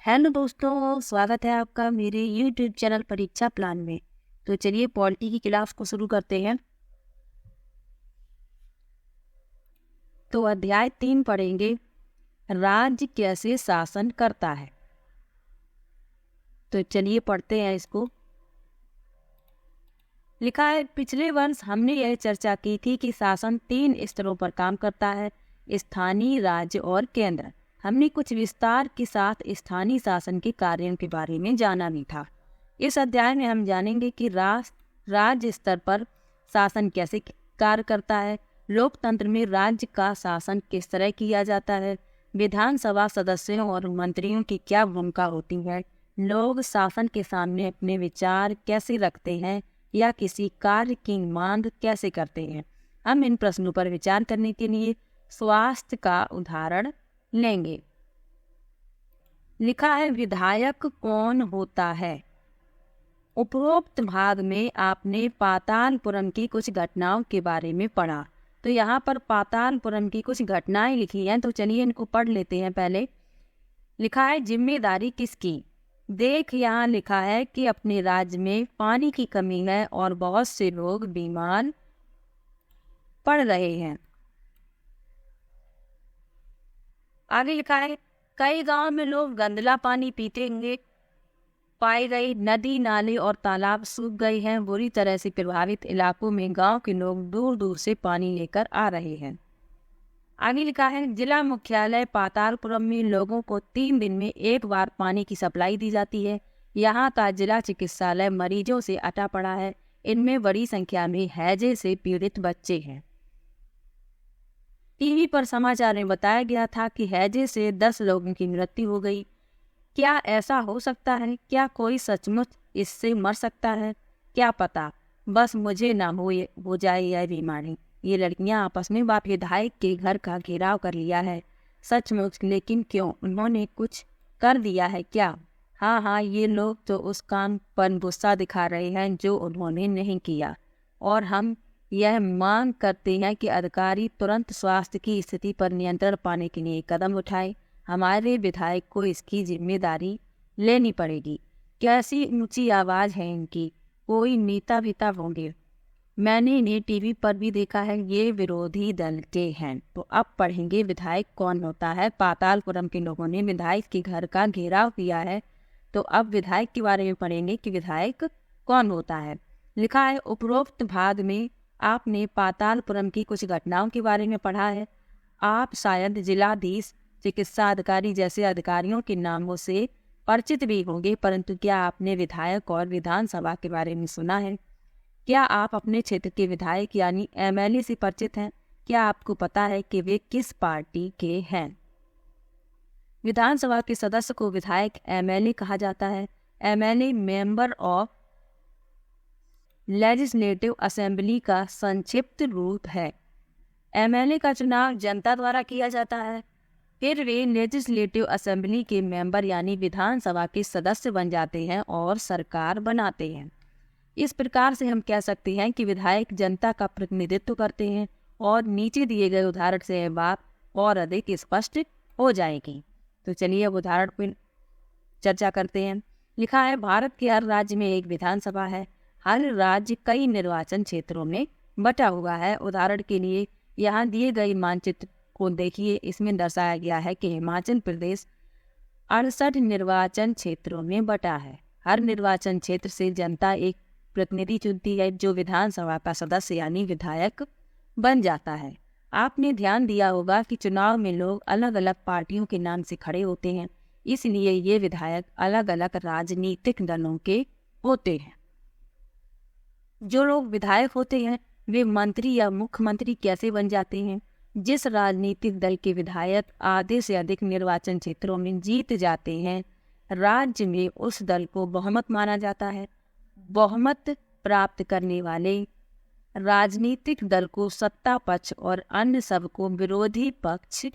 Hello दोस्तों, स्वागत है आपका मेरे YouTube चैनल परीक्षा प्लान में। तो चलिए पॉलिटी की क्लास को शुरू करते हैं। तो अध्याय 3 पढ़ेंगे, राज्य कैसे शासन करता है। तो चलिए पढ़ते हैं इसको। लिखा है, पिछले वर्ष हमने यह चर्चा की थी कि शासन 3 स्तरों पर काम करता है, स्थानीय, राज्य और केंद्र। हमने कुछ विस्तार के साथ स्थानीय शासन के कार्यों के बारे में जाना भी था। इस अध्याय में हम जानेंगे कि राज्य स्तर पर शासन कैसे कार्य करता है, लोकतंत्र में राज्य का शासन किस तरह किया जाता है, विधानसभा सदस्यों और मंत्रियों की क्या भूमिका होती है, लोग शासन के सामने अपने विचार कैसे रखते हैं या किसी कार्य की मांग कैसे करते हैं। हम इन प्रश्नों पर विचार करने के लिए स्वास्थ्य का उदाहरण लेंगे। लिखा है, विधायक कौन होता है। उपरोक्त भाग में आपने पातालपुरम की कुछ घटनाओं के बारे में पढ़ा। तो यहाँ पर पातालपुरम की कुछ घटनाएं लिखी हैं, तो चलिए इनको पढ़ लेते हैं। पहले लिखा है, जिम्मेदारी किसकी। देख, यहाँ लिखा है कि अपने राज्य में पानी की कमी है और बहुत से लोग बीमार पड़ रहे हैं। आगे लिखा है, कई गांव में लोग गंदला पानी पीते हुए पाए गए। नदी, नाले और तालाब सूख गए हैं। बुरी तरह से प्रभावित इलाकों में गांव के लोग दूर दूर से पानी लेकर आ रहे हैं। आगे लिखा है, जिला मुख्यालय पातालपुरम में लोगों को 3 दिन में एक बार पानी की सप्लाई दी जाती है। यहाँ का जिला चिकित्सालय मरीजों से अटा पड़ा है। इनमें बड़ी संख्या में हैजे से पीड़ित बच्चे हैं। टीवी पर समाचार में बताया गया था कि हैजे से 10 लोगों की मृत्यु हो गई। क्या ऐसा हो सकता है? क्या कोई सचमुच इससे मर सकता है? क्या पता, बस मुझे ना हो जाए यह बीमारी। ये लड़कियां आपस में बाप विधायक के घर का घेराव कर लिया है। सचमुच, लेकिन क्यों? उन्होंने कुछ कर दिया है क्या? हाँ, ये लोग तो उस काम पर गुस्सा दिखा रहे हैं जो उन्होंने नहीं किया, और हम यह मांग करते हैं कि अधिकारी तुरंत स्वास्थ्य की स्थिति पर नियंत्रण पाने के लिए कदम उठाए। हमारे विधायक को इसकी जिम्मेदारी लेनी पड़ेगी। कैसी ऊंची आवाज़ है इनकी, कोई नेता विता होंगे। मैंने इन्हें टीवी पर भी देखा है, ये विरोधी दल के हैं। तो अब पढ़ेंगे विधायक कौन होता है। पातालपुरम के लोगों ने विधायक के घर का घेराव किया है, तो अब विधायक के बारे में पढ़ेंगे कि विधायक कौन होता है। लिखा है, उपरोक्त भाग में आपने पातालपुरम की कुछ घटनाओं के बारे में पढ़ा है। आप शायद जिलाधीश, चिकित्सा अधिकारी जैसे अधिकारियों के नामों से परिचित भी होंगे, परंतु क्या आपने विधायक और विधानसभा के बारे में सुना है? क्या आप अपने क्षेत्र के विधायक यानी एमएलए से परिचित हैं? क्या आपको पता है कि वे किस पार्टी के हैं? विधानसभा के सदस्य को विधायक एमएलए कहा जाता है। MLA member of legislative assembly का संक्षिप्त रूप है। एमएलए का चुनाव जनता द्वारा किया जाता है, फिर वे लेजिस्लेटिव असेंबली के मेंबर यानी विधानसभा के सदस्य बन जाते हैं और सरकार बनाते हैं। इस प्रकार से हम कह सकते हैं कि विधायक जनता का प्रतिनिधित्व करते हैं, और नीचे दिए गए उदाहरण से यह बात और अधिक स्पष्ट हो जाएगी। तो चलिए अब उदाहरण पर चर्चा करते हैं। लिखा है, भारत के हर राज्य में एक विधानसभा है। हर राज्य कई निर्वाचन क्षेत्रों में बटा हुआ है। उदाहरण के लिए यहाँ दिए गए मानचित्र को देखिए। इसमें दर्शाया गया है कि हिमाचल प्रदेश 68 निर्वाचन क्षेत्रों में बटा है। हर निर्वाचन क्षेत्र से जनता एक प्रतिनिधि चुनती है जो विधानसभा का सदस्य यानी विधायक बन जाता है। आपने ध्यान दिया होगा कि चुनाव में लोग अलग अलग पार्टियों के नाम से खड़े होते हैं, इसलिए ये विधायक अलग अलग राजनीतिक दलों के होते हैं। जो लोग विधायक होते हैं वे मंत्री या मुख्यमंत्री कैसे बन जाते हैं? जिस राजनीतिक दल के विधायक आधे से अधिक निर्वाचन क्षेत्रों में जीत जाते हैं, राज्य में उस दल को बहुमत माना जाता है। बहुमत प्राप्त करने वाले राजनीतिक दल को सत्ता पक्ष और अन्य सबको विरोधी पक्ष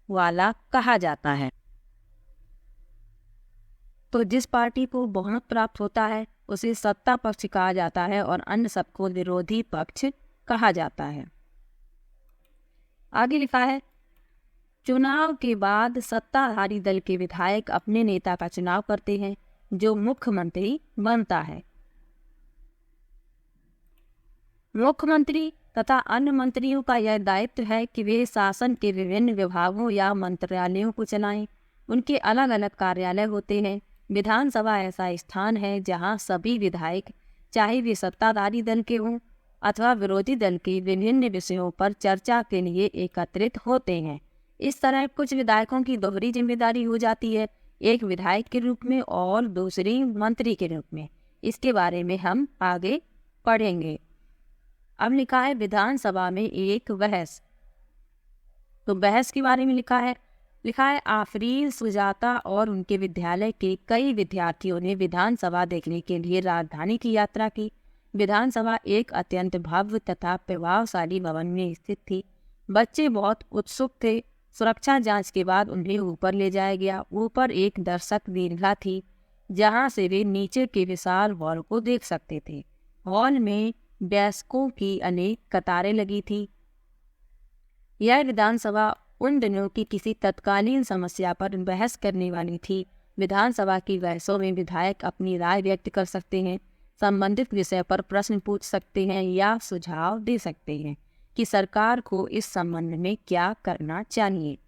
वाला कहा जाता है। तो जिस पार्टी को बहुमत प्राप्त होता है उसे सत्ता पक्ष कहा जाता है और अन्य सबको विरोधी पक्ष कहा जाता है। आगे लिखा है, चुनाव के बाद सत्ताधारी दल के विधायक अपने नेता का चुनाव करते हैं, जो मुख्यमंत्री बनता है। मुख्यमंत्री तथा अन्य मंत्रियों का यह दायित्व है कि वे शासन के विभिन्न विभागों या मंत्रालयों को चलाएं। उनके अलग अलग कार्यालय होते हैं। विधानसभा ऐसा स्थान है जहां सभी विधायक, चाहे वे सत्ताधारी दल के हों अथवा विरोधी दल के, विभिन्न विषयों पर चर्चा के लिए एकत्रित होते हैं। इस तरह कुछ विधायकों की दोहरी जिम्मेदारी हो जाती है, एक विधायक के रूप में और दूसरी मंत्री के रूप में। इसके बारे में हम आगे पढ़ेंगे। अब लिखा है विधानसभा में एक बहस। तो बहस के बारे में लिखा है आफरीन सुजाता और उनके विद्यालय के कई विद्यार्थियों ने विधानसभा देखने के लिए राजधानी की यात्रा की। विधानसभा एक अत्यंत भव्य तथा प्रभावशाली भवन में स्थित थी। बच्चे बहुत उत्सुक थे। सुरक्षा जांच के बाद उन्हें ऊपर ले जाया गया। ऊपर एक दर्शक दीर्घा थी, जहां से वे नीचे के विशाल हॉल को देख सकते थे। हॉल में डेस्कों की अनेक कतारें लगी थी। यह विधानसभा उन दिनों की किसी तत्कालीन समस्या पर बहस करने वाली थी। विधानसभा की बहसों में विधायक अपनी राय व्यक्त कर सकते हैं, संबंधित विषय पर प्रश्न पूछ सकते हैं या सुझाव दे सकते हैं कि सरकार को इस संबंध में क्या करना चाहिए।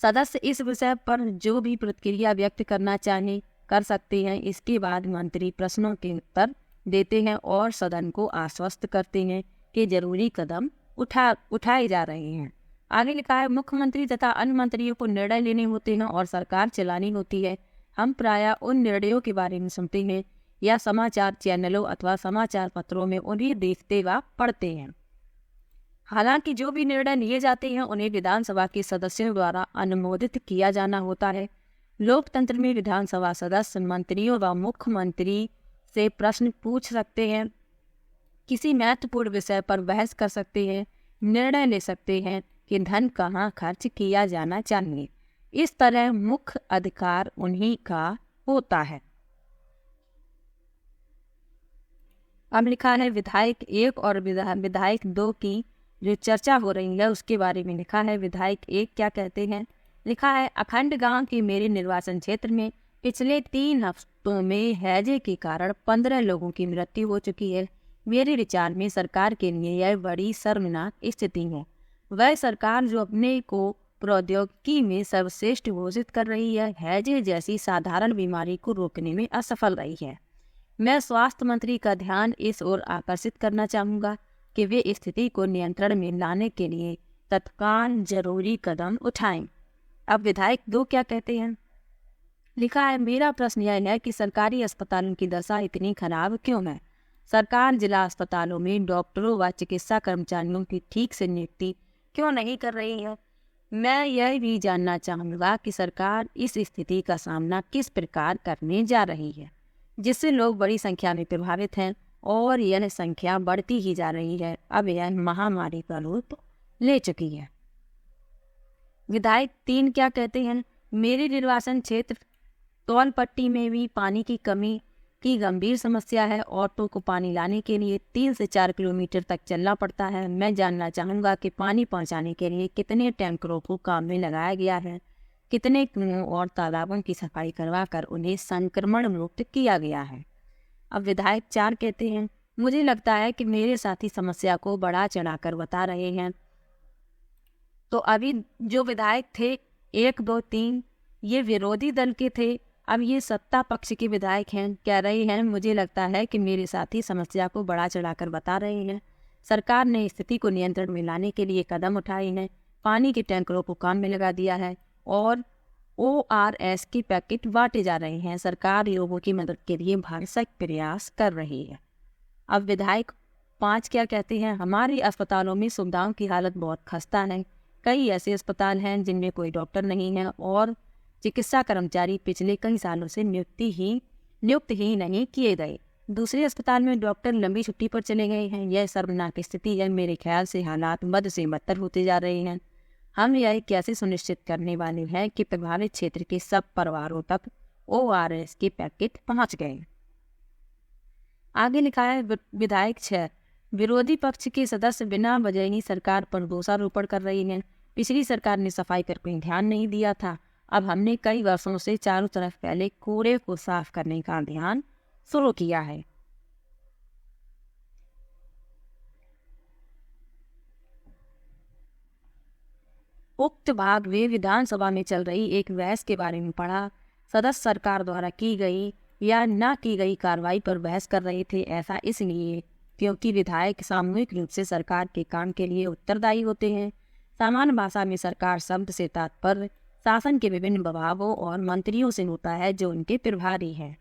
सदस्य इस विषय पर जो भी प्रतिक्रिया व्यक्त करना चाहें कर सकते हैं। इसके बाद मंत्री प्रश्नों के उत्तर देते हैं और सदन को आश्वस्त करते हैं कि जरूरी कदम उठाए जा रहे हैं। आगे लिखा है मुख्यमंत्री तथा अन्य मंत्रियों को निर्णय लेने होते हैं और सरकार चलानी होती है। हम प्रायः उन निर्णयों के बारे में सुनते हैं या समाचार चैनलों अथवा समाचार पत्रों में उन्हें देखते व पढ़ते हैं। हालांकि जो भी निर्णय लिए जाते हैं उन्हें विधानसभा के सदस्यों द्वारा अनुमोदित किया जाना होता है। लोकतंत्र में विधानसभा सदस्य मंत्रियों व मुख्यमंत्री से प्रश्न पूछ सकते हैं, किसी महत्वपूर्ण विषय पर बहस कर सकते हैं, निर्णय ले सकते हैं कि धन कहाँ खर्च किया जाना चाहिए। इस तरह मुख्य अधिकार उन्हीं का होता है। अब लिखा है विधायक 1 और विधायक 2 की जो चर्चा हो रही है उसके बारे में लिखा है। विधायक 1 क्या कहते हैं, लिखा है अखंड गांव के मेरे निर्वाचन क्षेत्र में पिछले 3 हफ्तों में हैजे के कारण 15 लोगों की मृत्यु हो चुकी है। मेरे विचार में सरकार के लिए यह बड़ी शर्मनाक स्थिति है। वह सरकार जो अपने को प्रौद्योगिकी में सर्वश्रेष्ठ घोषित कर रही है, हैजे जैसी साधारण बीमारी को रोकने में असफल रही है। मैं स्वास्थ्य मंत्री का ध्यान इस ओर आकर्षित करना चाहूँगा कि वे स्थिति को नियंत्रण में लाने के लिए तत्काल जरूरी कदम उठाएं। अब विधायक 2 क्या कहते हैं, लिखा है मेरा प्रश्न यह है कि सरकारी अस्पतालों की दशा इतनी खराब क्यों है। सरकार जिला अस्पतालों में डॉक्टरों व चिकित्सा कर्मचारियों की ठीक से नियुक्ति क्यों नहीं कर रही है। मैं यह भी जानना चाहूँगा कि सरकार इस स्थिति का सामना किस प्रकार करने जा रही है, जिससे लोग बड़ी संख्या में प्रभावित हैं और यह संख्या बढ़ती ही जा रही है। अब यह महामारी का रूप ले चुकी है। विधायक 3 क्या कहते हैं, मेरे निर्वाचन क्षेत्र तौलपट्टी में भी पानी की कमी की गंभीर समस्या है। ऑटो को पानी लाने के लिए 3 से 4 किलोमीटर तक चलना पड़ता है। मैं जानना चाहूँगा कि पानी पहुँचाने के लिए कितने टैंकरों को काम में लगाया गया है, कितने कुओं और तालाबों की सफाई करवाकर उन्हें संक्रमण मुक्त किया गया है। अब विधायक 4 कहते हैं मुझे लगता है कि मेरे साथी समस्या को बढ़ा चढ़ाकर बता रहे हैं। तो अभी जो विधायक थे 1, 2, 3 ये विरोधी दल के थे। अब ये सत्ता पक्ष के विधायक हैं, कह रहे हैं मुझे लगता है कि मेरे साथी समस्या को बढ़ा चढ़ाकर बता रहे हैं। सरकार ने स्थिति को नियंत्रण में लाने के लिए कदम उठाए हैं, पानी के टैंकरों को काम में लगा दिया है और ORS के पैकेट बांटे जा रहे हैं। सरकार लोगों की मदद के लिए भरसक प्रयास कर रही है। अब विधायक 5 क्या कहते हैं, हमारे अस्पतालों में सुविधाओं की हालत बहुत खस्ता है। कई ऐसे अस्पताल हैं जिनमें कोई डॉक्टर नहीं है और चिकित्सा कर्मचारी पिछले कई सालों से नियुक्त ही नहीं किए गए। दूसरे अस्पताल में डॉक्टर लंबी छुट्टी पर चले गए हैं। यह शर्मनाक स्थिति है। मेरे ख्याल से हालात बद से बदतर होते जा रहे हैं। हम यह कैसे सुनिश्चित करने वाले हैं कि प्रभावित क्षेत्र के सब परिवारों तक ORS के पैकेट पहुंच गए। आगे लिखा है विधायक 6 विरोधी पक्ष के सदस्य बिना वजह ही सरकार पर दोषारोपण कर रही हैं। पिछली सरकार ने सफाई पर कोई ध्यान नहीं दिया था। अब हमने कई वर्षों से चारों तरफ फैले कूड़े को साफ करने का अभियान शुरू किया है। उक्त भाग वे विधानसभा में चल रही एक बहस के बारे में पढ़ा। सदस्य सरकार द्वारा की गई या न की गई कार्रवाई पर बहस कर रहे थे। ऐसा इसलिए क्योंकि विधायक सामूहिक रूप से सरकार के काम के लिए उत्तरदायी होते हैं। सामान्य भाषा में सरकार शब्द से तात्पर्य शासन के विभिन्न विभागों और मंत्रियों से होता है जो उनके प्रभारी हैं।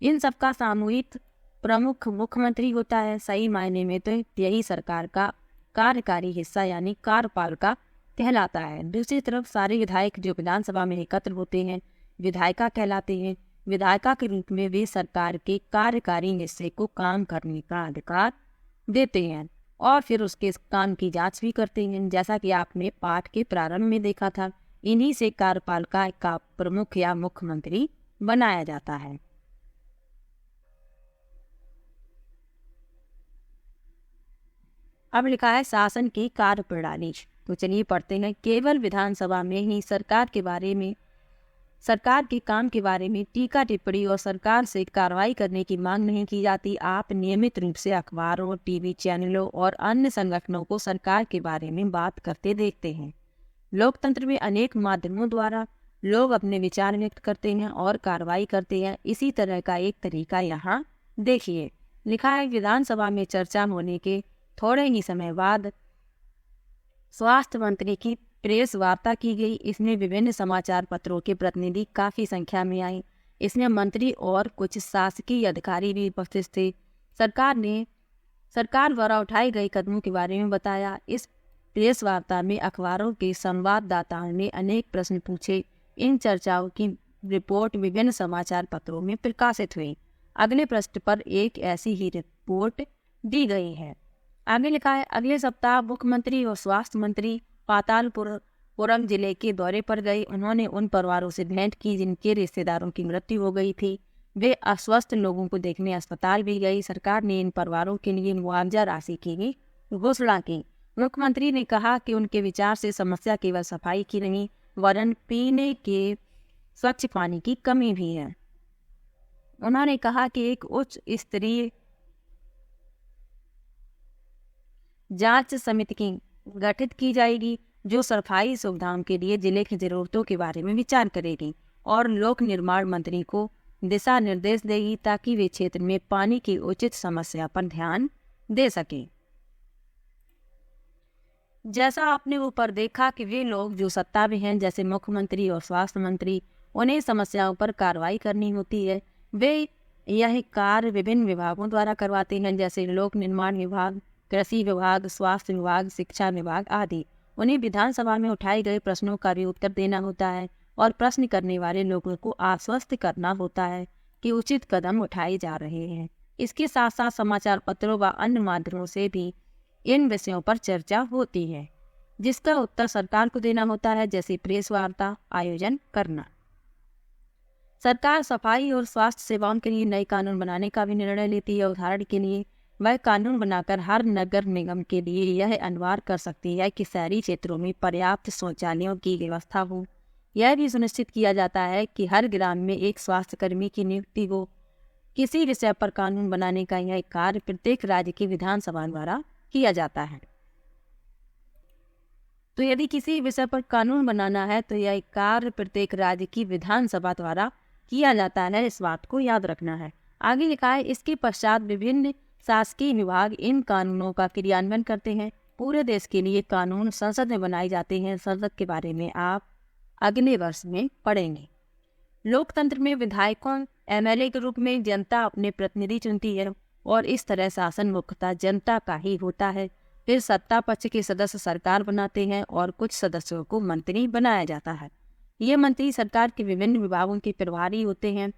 इन सबका सामूहिक प्रमुख मुख्यमंत्री होता है। सही मायने में तो यही सरकार का कार्यकारी हिस्सा यानी कार्यपालिका कहलाता है। दूसरी तरफ सारे विधायक जो विधानसभा में एकत्र होते हैं विधायिका कहलाते हैं। विधायिका के रूप में वे सरकार के कार्यकारी हिस्से को काम करने का अधिकार देते हैं और फिर उसके काम की जांच भी करते हैं। जैसा कि आपने पाठ के प्रारंभ में देखा था, इन्हीं से कार्यपालिका का प्रमुख या मुख्यमंत्री बनाया जाता है। अब लिखा है शासन की कार्यप्रणाली। तो चलिए पढ़ते हैं। केवल विधानसभा में ही सरकार के काम के बारे में टीका टिप्पणी और सरकार से कार्रवाई करने की मांग नहीं की जाती। आप नियमित रूप से अखबारों, टीवी चैनलों और अन्य संगठनों को सरकार के बारे में बात करते देखते हैं। लोकतंत्र में अनेक माध्यमों द्वारा लोग अपने विचार व्यक्त करते हैं और कार्रवाई करते हैं। इसी तरह का एक तरीका यहाँ देखिए। लिखा है विधानसभा में चर्चा होने के थोड़े ही समय बाद स्वास्थ्य मंत्री की प्रेस वार्ता की गई। इसमें विभिन्न समाचार पत्रों के प्रतिनिधि काफी संख्या में आए। इसमें मंत्री और कुछ शासकीय अधिकारी भी उपस्थित थे। सरकार द्वारा उठाए गए कदमों के बारे में बताया। इस प्रेस वार्ता में अखबारों के संवाददाताओं ने अनेक प्रश्न पूछे। इन चर्चाओं की रिपोर्ट विभिन्न समाचार पत्रों में प्रकाशित हुई। अगले पृष्ठ पर एक ऐसी ही रिपोर्ट दी गई है। आगे लिखा है अगले सप्ताह मुख्यमंत्री और स्वास्थ्य मंत्री पातालपुरम जिले के दौरे पर गए। उन्होंने उन परिवारों से भेंट की जिनके रिश्तेदारों की मृत्यु हो गई थी। वे अस्वस्थ लोगों को देखने अस्पताल भी गई। सरकार ने इन परिवारों के लिए मुआवजा राशि की भी घोषणा की। मुख्यमंत्री ने कहा कि उनके विचार से समस्या केवल सफाई की नहीं वरन पीने के स्वच्छ पानी की कमी भी है। उन्होंने कहा कि एक उच्च स्तरीय जांच समिति गठित की जाएगी जो सफाई सुविधाओं के लिए जिले की जरूरतों के बारे में विचार करेगी और लोक निर्माण मंत्री को दिशा निर्देश देगी ताकि वे क्षेत्र में पानी की उचित समस्या पर ध्यान दे सके। जैसा आपने ऊपर देखा कि वे लोग जो सत्ता में हैं जैसे मुख्यमंत्री और स्वास्थ्य मंत्री, उन्हें समस्याओं पर कार्रवाई करनी होती है। वे यह कार्य विभिन्न विभागों द्वारा करवाते हैं जैसे लोक निर्माण विभाग, कृषि विभाग, स्वास्थ्य विभाग, शिक्षा विभाग आदि। उन्हें विधानसभा में उठाए गए प्रश्नों का भी उत्तर देना होता है और प्रश्न करने वाले लोगों को आश्वस्त करना होता है कि उचित कदम उठाए जा रहे हैं। इसके साथ साथ समाचार पत्रों व अन्य माध्यमों से भी इन विषयों पर चर्चा होती है जिसका उत्तर सरकार को देना होता है, जैसे प्रेस वार्ता आयोजन करना। सरकार सफाई और स्वास्थ्य सेवाओं के लिए नए कानून बनाने का भी निर्णय लेती है। उदाहरण के लिए वह कानून बनाकर हर नगर निगम के लिए यह अनिवार्य कर सकती है कि शहरी क्षेत्रों में पर्याप्त शौचालयों की व्यवस्था हो। यह भी सुनिश्चित किया जाता है कि हर ग्राम में एक स्वास्थ्य कर्मी की नियुक्ति हो। किसी विषय पर कानून बनाने का यह कार्य प्रत्येक राज्य की विधानसभा द्वारा किया जाता है। तो यदि किसी विषय पर कानून बनाना है तो यह कार्य प्रत्येक राज्य की विधानसभा द्वारा किया जाता है। इस बात को याद रखना है। आगे लिखा है इसके पश्चात विभिन्न शासकीय विभाग इन कानूनों का क्रियान्वयन करते हैं। पूरे देश के लिए कानून संसद में बनाए जाते हैं। संसद के बारे में आप अगले वर्ष में पढ़ेंगे। लोकतंत्र में विधायकों एमएलए के रूप में जनता अपने प्रतिनिधि चुनती है और इस तरह शासन मुख्यतः जनता का ही होता है। फिर सत्ता पक्ष के सदस्य सरकार बनाते हैं और कुछ सदस्यों को मंत्री बनाया जाता है। ये मंत्री सरकार के विभिन्न विभागों के प्रभारी होते हैं।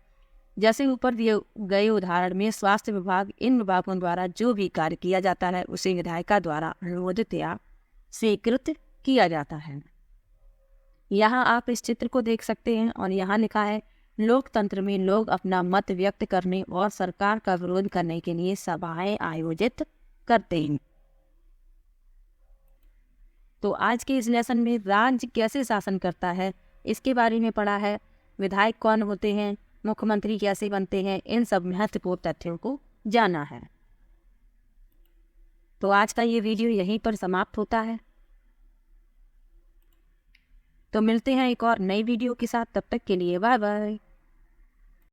जैसे ऊपर दिए गए उदाहरण में स्वास्थ्य विभाग, इन विभागों द्वारा जो भी कार्य किया जाता है उसे विधायिका द्वारा अनुमोदित या स्वीकृत किया जाता है। यहाँ आप इस चित्र को देख सकते हैं और यहाँ लिखा है लोकतंत्र में लोग अपना मत व्यक्त करने और सरकार का विरोध करने के लिए सभाएं आयोजित करते हैं। तो आज के इस लेसन में राज्य कैसे शासन करता है इसके बारे में पढ़ा है, विधायक कौन होते हैं, मुख्यमंत्री कैसे बनते हैं, इन सब महत्वपूर्ण तथ्यों को जाना है। तो आज का ये वीडियो यहीं पर समाप्त होता है। तो मिलते हैं एक और नई वीडियो के साथ, तब तक के लिए बाय बाय।